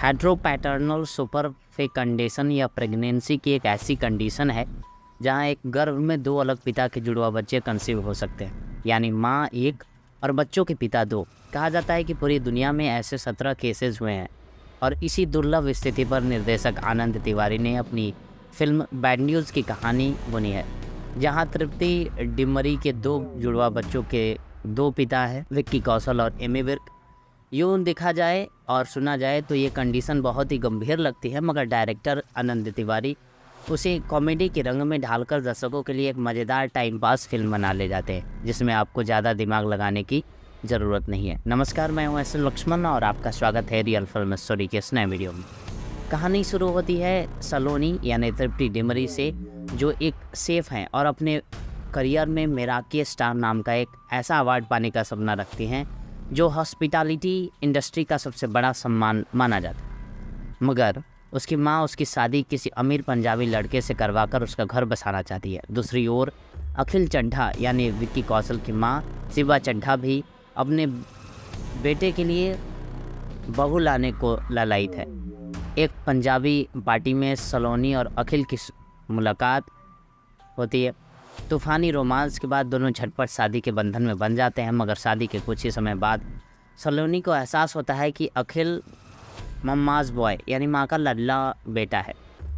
हेट्रोपैटर्नल superfecundation या pregnancy की एक ऐसी कंडीशन है जहां एक गर्भ में दो अलग पिता के जुड़वा बच्चे कंसीव हो सकते हैं, यानी माँ एक और बच्चों के पिता दो। कहा जाता है कि पूरी दुनिया में ऐसे 17 केसेस हुए हैं और इसी दुर्लभ स्थिति पर निर्देशक आनंद तिवारी ने अपनी फिल्म बैड न्यूज़ की कहानी बुनी है, जहां तृप्ति डिमरी के दो जुड़वा बच्चों के दो पिता हैं, विक्की कौशल और एमी विर्क। यूँ देखा जाए और सुना जाए तो ये कंडीशन बहुत ही गंभीर लगती है, मगर डायरेक्टर आनंद तिवारी उसे कॉमेडी के रंग में ढालकर दर्शकों के लिए एक मज़ेदार टाइम पास फिल्म बना ले जाते हैं, जिसमें आपको ज़्यादा दिमाग लगाने की ज़रूरत नहीं है। नमस्कार, मैं हूं एस लक्ष्मण और आपका स्वागत है रियल फिल्म स्टोरी के इस नए वीडियो में। कहानी शुरू होती है सलोनी यानी तृप्ति डिमरी से, जो एक सेफ हैं और अपने करियर में मेराकी स्टार नाम का एक ऐसा अवार्ड पाने का सपना रखती हैं जो हॉस्पिटैलिटी इंडस्ट्री का सबसे बड़ा सम्मान माना जाता है। मगर उसकी माँ उसकी शादी किसी अमीर पंजाबी लड़के से करवाकर उसका घर बसाना चाहती है। दूसरी ओर अखिल चड्ढा यानी विक्की कौशल की माँ शिवा चड्ढा भी अपने बेटे के लिए बहू लाने को ललायित है। एक पंजाबी पार्टी में सलोनी और अखिल की मुलाकात होती है। तूफ़ानी रोमांस के बाद दोनों झटपट शादी के बंधन में बन जाते हैं, मगर शादी के कुछ ही समय बाद सलोनी को एहसास होता है कि अखिल मम्माज बॉय यानी माँ का लल्ला बेटा है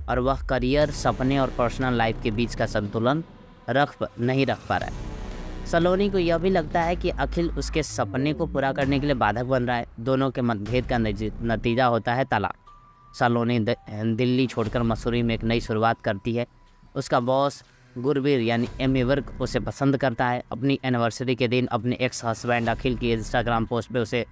और वह करियर, सपने और पर्सनल लाइफ के बीच का संतुलन नहीं रख पा रहा है। सलोनी को यह भी लगता है कि अखिल उसके सपने को पूरा करने के लिए बाधक बन रहा है। दोनों के मतभेद का नतीजा होता है तलाक। सलोनी दिल्ली छोड़कर मसूरी में एक नई शुरुआत करती है। उसका बॉस गुरवीर यानी एमी विर्क उसे पसंद करता है। अपनी एनिवर्सरी के दिन अपने एक्स हस्बैंड अखिल की इंस्टाग्राम पोस्ट पे उसे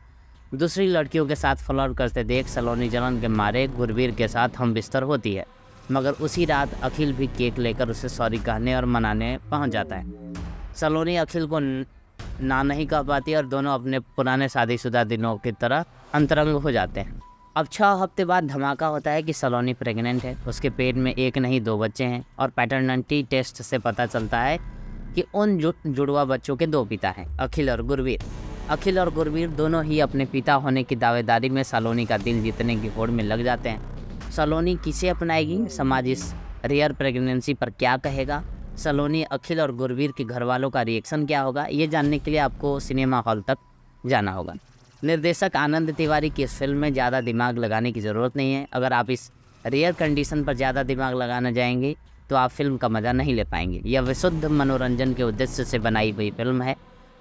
दूसरी लड़कियों के साथ फ्लर्ट करते देख सलोनी जलन के मारे गुरवीर के साथ हम बिस्तर होती है, मगर उसी रात अखिल भी केक लेकर उसे सॉरी कहने और मनाने पहुंच जाता है। सलोनी अखिल को ना नहीं कह पाती और दोनों अपने पुराने शादीशुदा दिनों की तरह अंतरंग हो जाते हैं। अब 6 हफ्ते बाद धमाका होता है कि सलोनी प्रेग्नेंट है। उसके पेट में एक नहीं 2 बच्चे हैं और पैटर्निटी टेस्ट से पता चलता है कि उन जुड़वा बच्चों के 2 पिता हैं, अखिल और गुरवीर। अखिल और गुरवीर दोनों ही अपने पिता होने की दावेदारी में सलोनी का दिल जीतने की होड़ में लग जाते हैं। सलोनी किसे अपनाएगी? समाज इस रेयर प्रेगनेंसी पर क्या कहेगा? सलोनी, अखिल और गुरवीर के घर वालों का रिएक्शन क्या होगा? ये जानने के लिए आपको सिनेमा हॉल तक जाना होगा। निर्देशक आनंद तिवारी की इस फिल्म में ज़्यादा दिमाग लगाने की ज़रूरत नहीं है। अगर आप इस रेयर कंडीशन पर ज़्यादा दिमाग लगाना जाएंगे तो आप फिल्म का मज़ा नहीं ले पाएंगे। यह विशुद्ध मनोरंजन के उद्देश्य से बनाई हुई फिल्म है।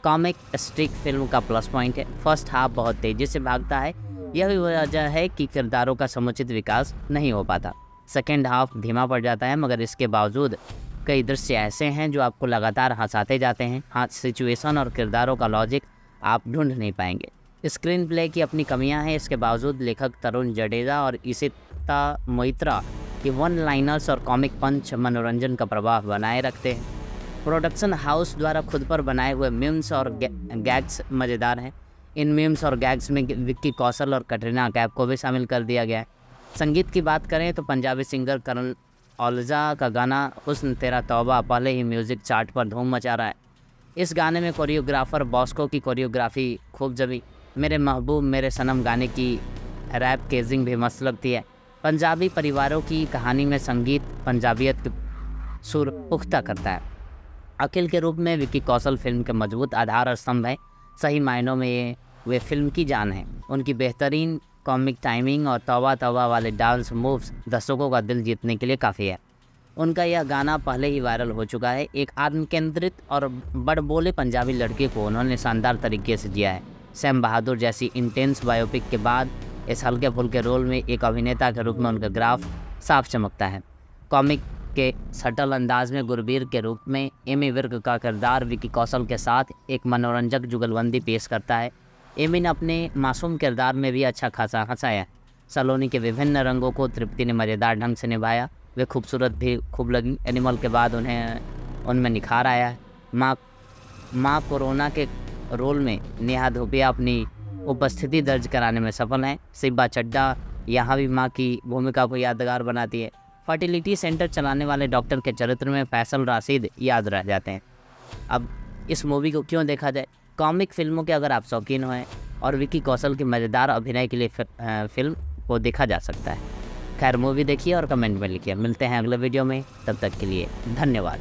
कॉमिक स्ट्रिक फिल्म का प्लस पॉइंट है। फर्स्ट हाफ बहुत तेज़ी से भागता है, यह भी वजह है कि किरदारों का समुचित विकास नहीं हो पाता। सेकेंड हाफ धीमा पड़ जाता है, मगर इसके बावजूद कई दृश्य ऐसे हैं जो आपको लगातार हंसाते जाते हैं। हाँ, सिचुएशन और किरदारों का लॉजिक आप ढूंढ नहीं पाएंगे। स्क्रीन प्ले की अपनी कमियां हैं, इसके बावजूद लेखक तरुण जडेजा और इशिता मोइत्रा की वन लाइनर्स और कॉमिक पंच मनोरंजन का प्रभाव बनाए रखते हैं। प्रोडक्शन हाउस द्वारा खुद पर बनाए हुए मीम्स और गैग्स मज़ेदार हैं। इन मीम्स और गैग्स में विक्की कौशल और कटरीना कैफ को भी शामिल कर दिया गया है। संगीत की बात करें तो पंजाबी सिंगर करण औलजा का गाना हुस्न तेरा तौबा पहले ही म्यूज़िक चार्ट पर धूम मचा रहा है। इस गाने में कोरियोग्राफर बॉस्को की कोरियोग्राफी खूब जमी। मेरे महबूब मेरे सनम गाने की रैप केजिंग भी मस्त लगती है। पंजाबी परिवारों की कहानी में संगीत पंजाबियत की सुर पुख्ता करता है। अखिल के रूप में विक्की कौशल फिल्म के मजबूत आधार और स्तंभ है। सही मायनों में वे फिल्म की जान है। उनकी बेहतरीन कॉमिक टाइमिंग और तौबा तौबा वाले डांस मूव्स दर्शकों का दिल जीतने के लिए काफ़ी है। उनका यह गाना पहले ही वायरल हो चुका है। एक आत्मकेंद्रित और बड़बोले पंजाबी लड़के को उन्होंने शानदार तरीके से जिया है। सैम बहादुर जैसी इंटेंस बायोपिक के बाद इस हल्के फुल्के रोल में एक अभिनेता के रूप में उनका ग्राफ साफ चमकता है। कॉमिक के सटल अंदाज में गुरवीर के रूप में एमी विर्क का किरदार विक्की कौशल के साथ एक मनोरंजक जुगलबंदी पेश करता है। एमी ने अपने मासूम किरदार में भी अच्छा खासा हंसाया। सलोनी के विभिन्न रंगों को तृप्ति ने मज़ेदार ढंग से निभाया। वे खूबसूरत भी खूब लगी। एनिमल के बाद उनमें निखार आया है। माँ कोरोना के रोल में नेहा धूपिया अपनी उपस्थिति दर्ज कराने में सफल हैं। शिवा चड्ढा यहाँ भी माँ की भूमिका को यादगार बनाती है। फर्टिलिटी सेंटर चलाने वाले डॉक्टर के चरित्र में फैसल राशिद याद रह जाते हैं। अब इस मूवी को क्यों देखा जाए? कॉमिक फिल्मों के अगर आप शौकीन हैं और विक्की कौशल की मज़ेदार अभिनय के लिए फिल्म को देखा जा सकता है। खैर मूवी देखिए और कमेंट में लिखिए। मिलते हैं अगले वीडियो में, तब तक के लिए धन्यवाद।